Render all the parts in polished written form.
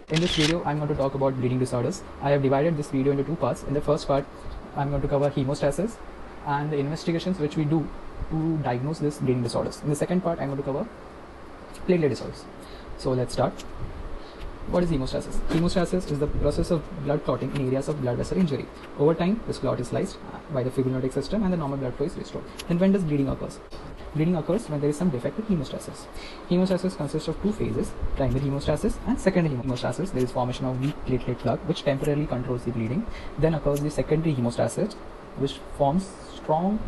In this video, I'm going to talk about bleeding disorders. I have divided this video into two parts. In the first part, I'm going to cover hemostasis and the investigations which we do to diagnose this bleeding disorders. In the second part, I'm going to cover platelet disorders. So let's start. What is hemostasis? Hemostasis is the process of blood clotting in areas of blood vessel injury. Over time, this clot is sliced by the fibrinolytic system and the normal blood flow is restored. Then when does bleeding occur? Bleeding occurs when there is some defect in hemostasis. Hemostasis consists of two phases, primary hemostasis and secondary hemostasis. There is formation of weak platelet plug which temporarily controls the bleeding. Then occurs the secondary hemostasis which forms strong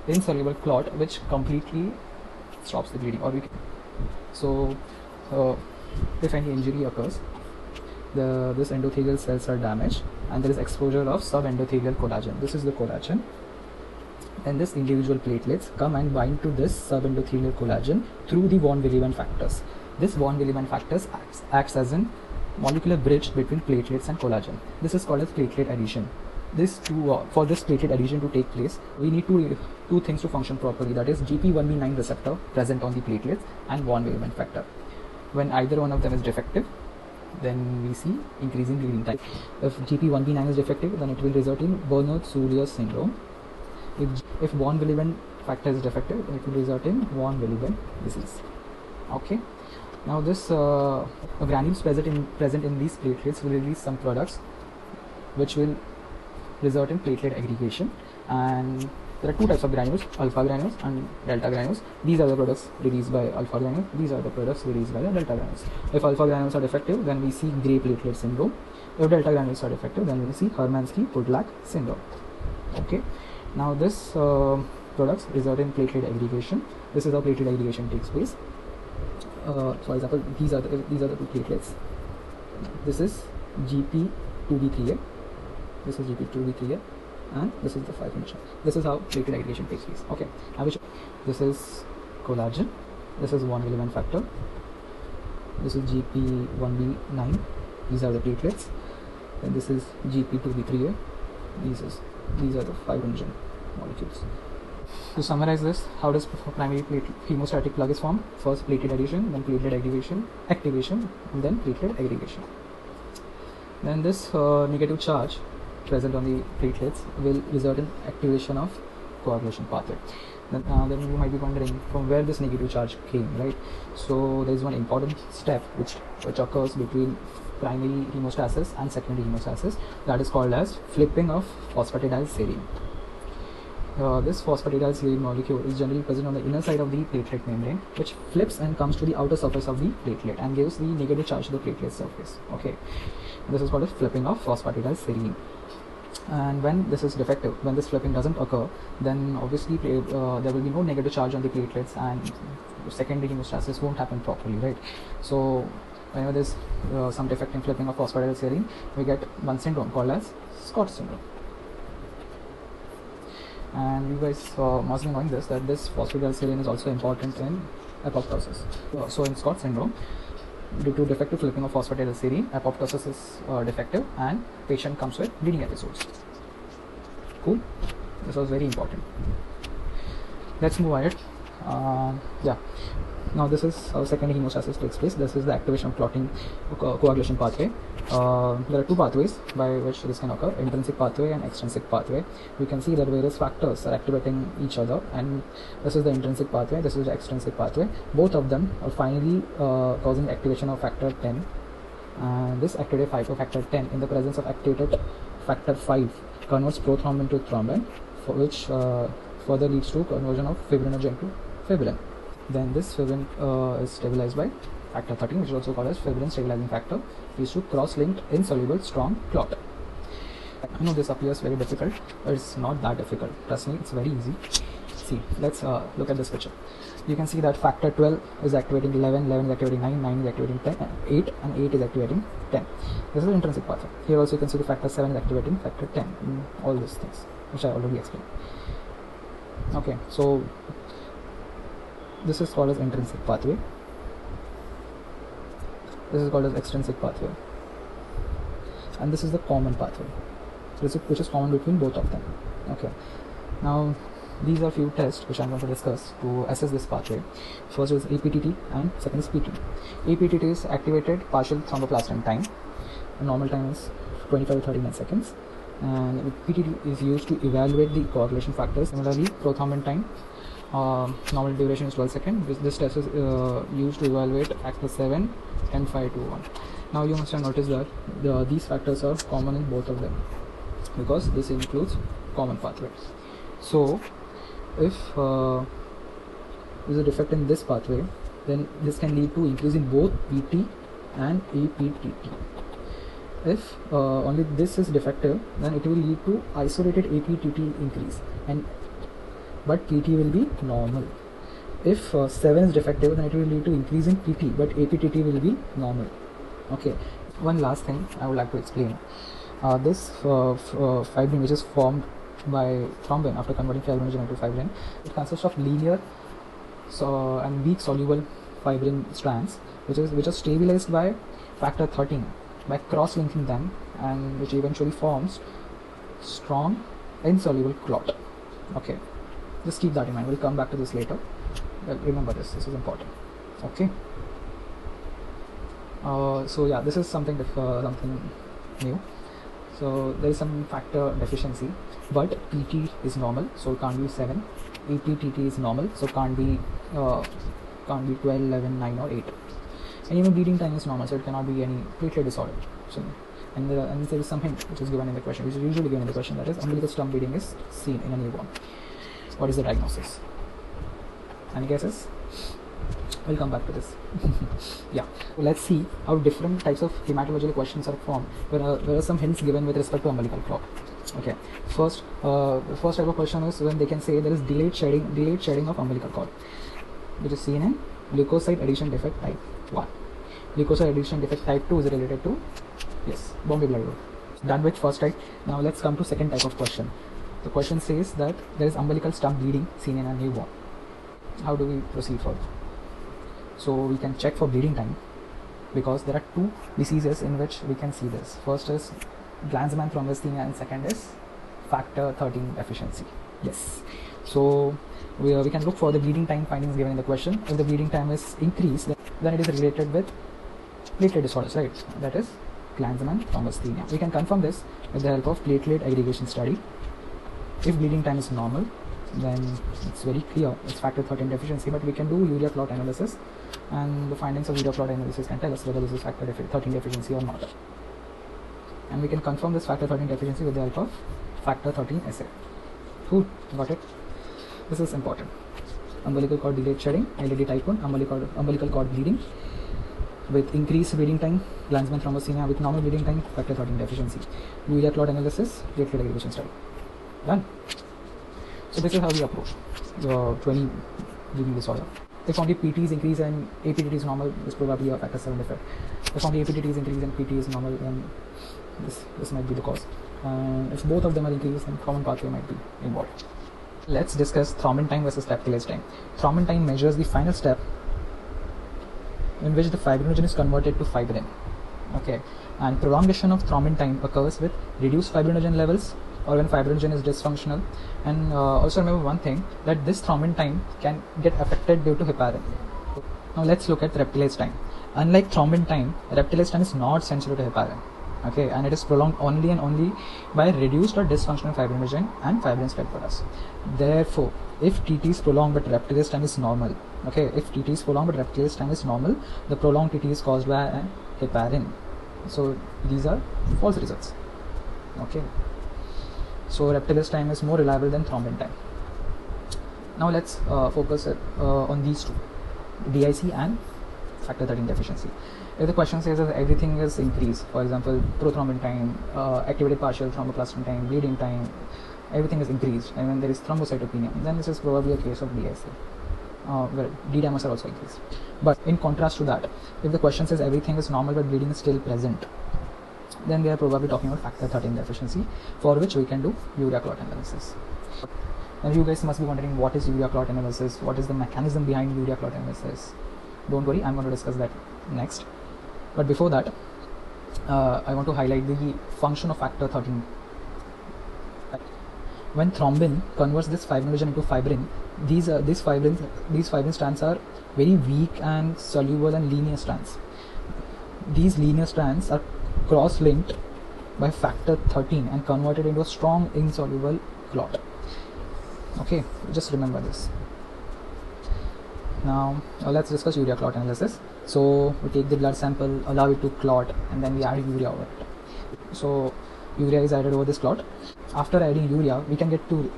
insoluble clot which completely stops the bleeding. If any injury occurs, this endothelial cells are damaged and there is exposure of subendothelial collagen. This is the collagen. And this individual platelets come and bind to this subendothelial collagen through the von Willebrand factors. This von Willebrand factors acts as a molecular bridge between platelets and collagen. This is called as platelet adhesion. For this platelet adhesion to take place, we need two things to function properly. That is GP1b9 receptor present on the platelets and von Willebrand factor. When either one of them is defective, then we see increasing bleeding time. If GP1b9 is defective, then it will result in Bernard-Soulier syndrome. If von Willebrand factor is defective, it will result in von Willebrand disease. Okay. Now this granules present in these platelets will release some products which will result in platelet aggregation. And there are two types of granules, alpha granules and delta granules. These are the products released by alpha granules. These are the products released by the delta granules. If alpha granules are defective, then we see gray platelet syndrome. If delta granules are defective, then we see Hermansky-Pudlak syndrome. Okay. Now this products result in platelet aggregation. This is how platelet aggregation takes place. For example, these are the two platelets. This is GP2B3A. This is GP2B3A, and this is the 5'. This is how platelet aggregation takes place. Okay. Now this is collagen. This is von Willebrand factor. This is GP1b9. These are the platelets. And this is GP2B3A. These are the 5' molecules. To summarize this, how does primary hemostatic plug is formed? First platelet adhesion, then platelet activation, and then platelet aggregation. Then this negative charge present on the platelets will result in activation of coagulation pathway. Then you might be wondering from where this negative charge came, right? So there is one important step which occurs between primary hemostasis and secondary hemostasis, that is called as flipping of phosphatidylserine. This phosphatidylserine molecule is generally present on the inner side of the platelet membrane, which flips and comes to the outer surface of the platelet and gives the negative charge to the platelet surface. Okay, this is called as flipping of phosphatidylserine. And when this is defective, when this flipping doesn't occur, then obviously there will be no negative charge on the platelets and secondary hemostasis won't happen properly, right? So whenever there's some defect in flipping of phosphatidylserine, we get one syndrome called as Scott syndrome. And you guys must be knowing this, that this phosphatidylserine is also important in apoptosis. So in Scott syndrome, due to defective flipping of phosphatidylserine, apoptosis is defective and patient comes with bleeding episodes. Cool. This was very important. Let's move ahead. Now this is how secondary hemostasis takes place. This is the activation of clotting coagulation pathway. There are two pathways by which this can occur: intrinsic pathway and extrinsic pathway. We can see that various factors are activating each other, and this is the intrinsic pathway, this is the extrinsic pathway. Both of them are finally causing activation of factor 10. This activated factor 10 in the presence of activated factor 5 converts prothrombin to thrombin, for which further leads to conversion of fibrinogen to fibrin. Then this fibrin is stabilized by factor 13, which is also called as fibrin stabilizing factor, leads to cross-linked insoluble strong clot. I know this appears very difficult, but it's not that difficult. Trust me, it's very easy. See, let's look at this picture. You can see that factor 12 is activating 11, 11 is activating 9, 9 is activating 10, 8, and 8 is activating 10. This is the intrinsic pathway. Here also you can see the factor 7 is activating factor 10, all these things, which I already explained. Okay, so this is called as intrinsic pathway. This is called as extrinsic pathway. And this is the common pathway, which is common between both of them. Okay. Now these are few tests which I am going to discuss to assess this pathway. First is APTT and second is PT. APTT is activated partial thromboplastin time. normal time is 25 to 39 seconds, and PTT is used to evaluate the correlation factors. Similarly, prothrombin time, normal duration is 12 seconds. This test is used to evaluate factor 7 and 5 to 1. Now you must have noticed that these factors are common in both of them, because this includes common pathway. So if there is a defect in this pathway, then this can lead to increase in both PT and APTT. If only this is defective, then it will lead to isolated APTT increase, but PT will be normal. If 7 is defective, then it will lead to increase in PT, but APTT will be normal. Okay, one last thing I would like to explain. This fibrin, which is formed by thrombin after converting fibrinogen into fibrin, it consists of linear and weak soluble fibrin strands, which are stabilized by factor 13 by cross-linking them, and which eventually forms strong insoluble clot. Okay, just keep that in mind. We'll come back to this later, but remember this is important. Okay. So yeah, this is something new. So there is some factor deficiency, but PT is normal, so it can't be 7. APTT is normal, so can't be 12, 11, 9 or 8. And even bleeding time is normal, so it cannot be any platelet disorder. So and there is some hint which is given in the question, which is usually given in the question, that is umbilical stump bleeding is seen in a newborn. What is the diagnosis? Any guesses? We'll come back to this. Yeah, so let's see how different types of hematological questions are formed. There are some hints given with respect to umbilical clot. Okay, first, the first type of question is when they can say there is delayed shedding of umbilical cord, which is seen in leukocyte adhesion defect type 1. Leukocyte adhesion defect type 2 is related to, yes, Bombay blood group. Done with first type. Now let's come to second type of question. The question says that there is umbilical stump bleeding seen in a newborn. How do we proceed further? So we can check for bleeding time, because there are two diseases in which we can see this. First is Glanzmann thrombocythemia, and second is factor 13 deficiency. Yes. So we can look for the bleeding time findings given in the question. If the bleeding time is increased, then it is related with platelet disorders, right? That is Glanzmann thrombocythemia. We can confirm this with the help of platelet aggregation study. If bleeding time is normal, then it's very clear it's factor 13 deficiency, but we can do urea clot analysis, and the findings of urea clot analysis can tell us whether this is factor 13 deficiency or not. And we can confirm this factor 13 deficiency with the help of factor 13 assay. Cool, got it? This is important. Umbilical cord delayed shedding, ILD type 1, umbilical cord bleeding with increased bleeding time, Glanzmann thrombocythemia with normal bleeding time, factor 13 deficiency. Urea clot analysis, platelet aggregation study. Done. So this is how we approach the 20 bleeding disorder. If only PT is increased and APTT is normal, this is probably a factor 7 defect. If only APTT is increased and PT is normal, then this might be the cause. And if both of them are increased, then common pathway might be involved. Let's discuss thrombin time versus reptilase time. Thrombin time measures the final step in which the fibrinogen is converted to fibrin. Okay, and prolongation of thrombin time occurs with reduced fibrinogen levels or when fibrinogen is dysfunctional. And also remember one thing, that this thrombin time can get affected due to heparin. Now let's look at reptilase time. Unlike thrombin time, reptilase time is not sensitive to heparin. Okay, and it is prolonged only and only by reduced or dysfunctional fibrinogen and fibrin spread products. Therefore, if TT is prolonged but reptilase time is normal, okay, if TT is prolonged but reptilase time is normal, the prolonged TT is caused by an heparin. So these are false results. Okay, so reptilase time is more reliable than thrombin time. Now let's focus on these two, DIC and factor 13 deficiency. If the question says that everything is increased, for example, prothrombin time, activated partial thromboplastin time, bleeding time, everything is increased, and when there is thrombocytopenia, then this is probably a case of DIC. Well, D-dimers are also increased. But in contrast to that, if the question says everything is normal but bleeding is still present, then they are probably talking about factor 13 deficiency, for which we can do urea clot analysis. Now you guys must be wondering, what is urea clot analysis? What is the mechanism behind urea clot analysis? Don't worry, I'm going to discuss that next. But before that, I want to highlight the function of factor 13. When thrombin converts this fibrinogen into fibrin, these fibrin strands are very weak and soluble and linear strands. These linear strands are cross-linked by factor 13 and converted into a strong insoluble clot. Okay, just remember this. Now let's discuss urea clot analysis. So we take the blood sample, allow it to clot, and then we add urea over it. So urea is added over this clot. After adding urea, we can get two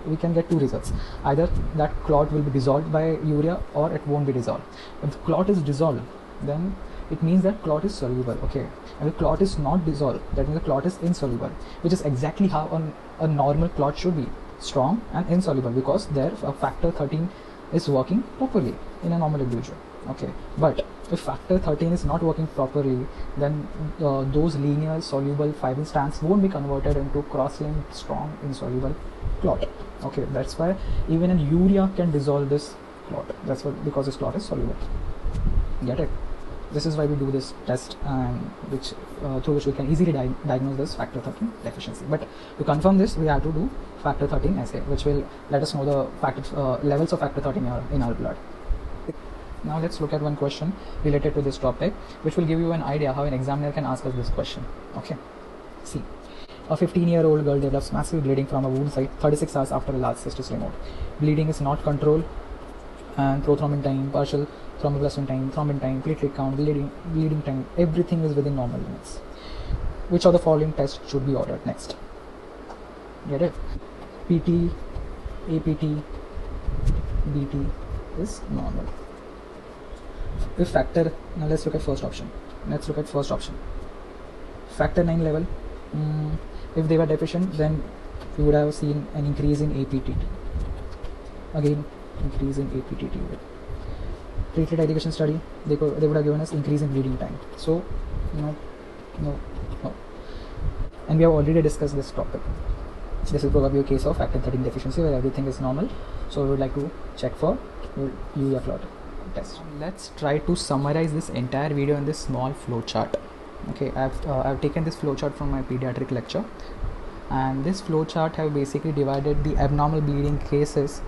results. Either that clot will be dissolved by urea or it won't be dissolved. If the clot is dissolved, then it means that clot is soluble. Okay, and the clot is not dissolved, that means the clot is insoluble, which is exactly how a normal clot should be, strong and insoluble, because there factor 13 is working properly in a normal individual. Okay, but if factor 13 is not working properly, then those linear soluble fibril strands won't be converted into cross-linked strong insoluble clot. Okay, that's why even an urea can dissolve this clot. That's what, because this clot is soluble. Get it? This is why we do this test, which through which we can easily diagnose this factor 13 deficiency. But to confirm this, we have to do factor 13 assay, which will let us know the levels of factor 13 in our blood. Now let's look at one question related to this topic, which will give you an idea how an examiner can ask us this question. Okay, see, a 15-year-old girl develops massive bleeding from a wound site 36 hours after a large cyst is removed. Bleeding is not controlled, and prothrombin time, partial thromboplastin time, thrombin time, platelet count, bleeding time, everything is within normal limits. Which of the following tests should be ordered next? Get it? PT, APT, BT is normal. If factor, now let's look at first option. Factor 9 level, if they were deficient, then you would have seen an increase in APTT. Again, increase in APTT. Platelet aggregation study, they would have given us increase in bleeding time. So no. And we have already discussed this topic. This is probably a case of factor 13 deficiency where everything is normal. So we would like to check for urea clot test. Let's try to summarize this entire video in this small flow chart. Okay, I've taken this flow chart from my pediatric lecture, and this flow chart have basically divided the abnormal bleeding cases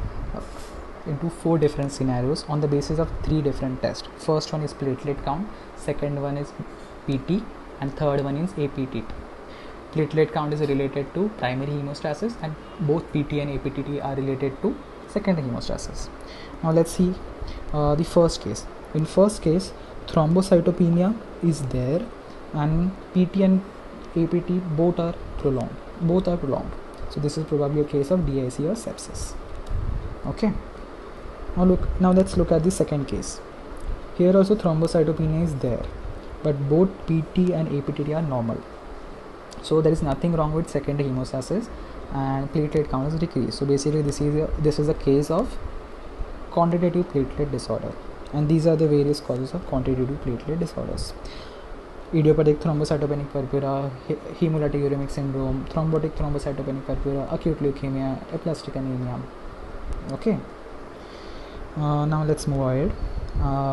into 4 different scenarios on the basis of 3 different tests. First one is platelet count, second one is PT, and third one is APT. Platelet count is related to primary hemostasis, and both PT and APTT are related to secondary hemostasis. Now let's see the first case. In first case, thrombocytopenia is there, and PT and APT both are prolonged. So this is probably a case of DIC or sepsis. Okay. Now let's look at the second case. Here also thrombocytopenia is there, but both PT and APTT are normal. So there is nothing wrong with secondary hemostasis, and platelet count is decreased. So basically this is a case of quantitative platelet disorder, and these are the various causes of quantitative platelet disorders: idiopathic thrombocytopenic purpura, hemolytic uremic syndrome, thrombotic thrombocytopenic purpura, acute leukemia, aplastic anemia. Okay. Now let's move ahead.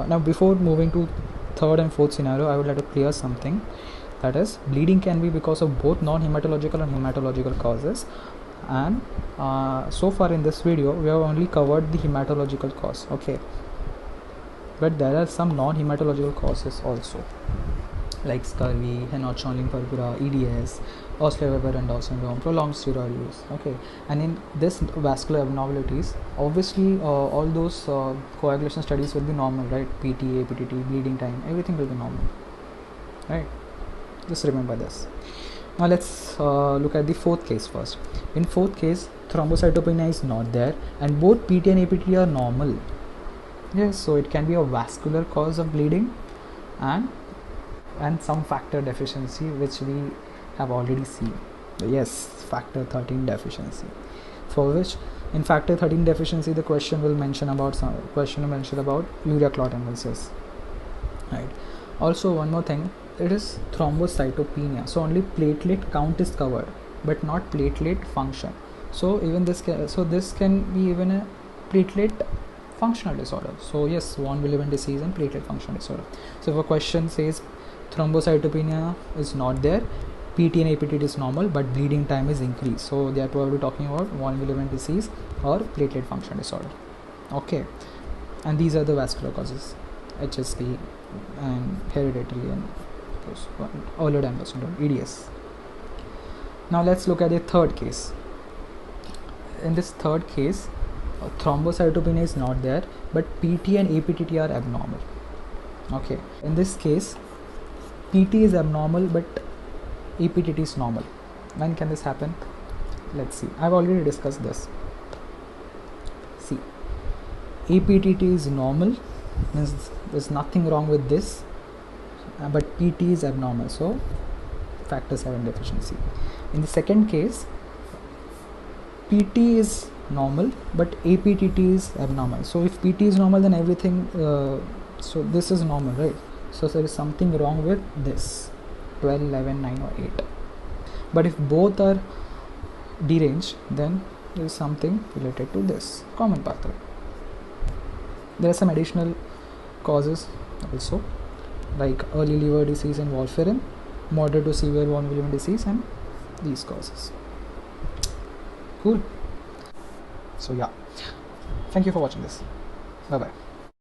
Now before moving to third and fourth scenario, I would like to clear something. That is, bleeding can be because of both non-hematological and hematological causes, and so far in this video we have only covered the hematological cause. Okay, but there are some non-hematological causes also, like scurvy, Henoch-Schönlein purpura, EDS, Osler-Weber-Randolph syndrome, prolonged steroid use. Okay, and in this vascular abnormalities, obviously all those coagulation studies will be normal, right? PT, APTT, bleeding time, everything will be normal, right? Just remember this. Now let's look at the fourth case first. In fourth case, thrombocytopenia is not there, and both PT and APT are normal. Yes, so it can be a vascular cause of bleeding and some factor deficiency, which we have already seen. Yes, factor 13 deficiency, for which in factor 13 deficiency the question will mention about urea clot analysis, right? Also one more thing, it is thrombocytopenia, so only platelet count is covered but not platelet function. So even this can be even a platelet functional disorder. So yes, von Willebrand disease and platelet functional disorder. So if a question says thrombocytopenia is not there, PT and APT is normal, but bleeding time is increased, so they are probably talking about von Willebrand disease or platelet function disorder. Okay, and these are the vascular causes: HSD and hereditary and Ehlers-Danlos syndrome, EDS. Now let's look at the third case. In this third case, thrombocytopenia is not there, but PT and APTT are abnormal. Okay, in this case, PT is abnormal, but APTT is normal. When can this happen? Let's see. I've already discussed this. See, APTT is normal, means there's nothing wrong with this, but PT is abnormal, so factor 7 deficiency. In the second case, PT is normal, but APTT is abnormal. So if PT is normal, then everything, so this is normal, right? So there is something wrong with this 12, 11, 9 or 8. But if both are deranged, then there is something related to this common pathway. There are some additional causes also, like early liver disease and warfarin, moderate to severe von Willebrand disease, and these causes. Cool. So yeah, thank you for watching this. Bye bye.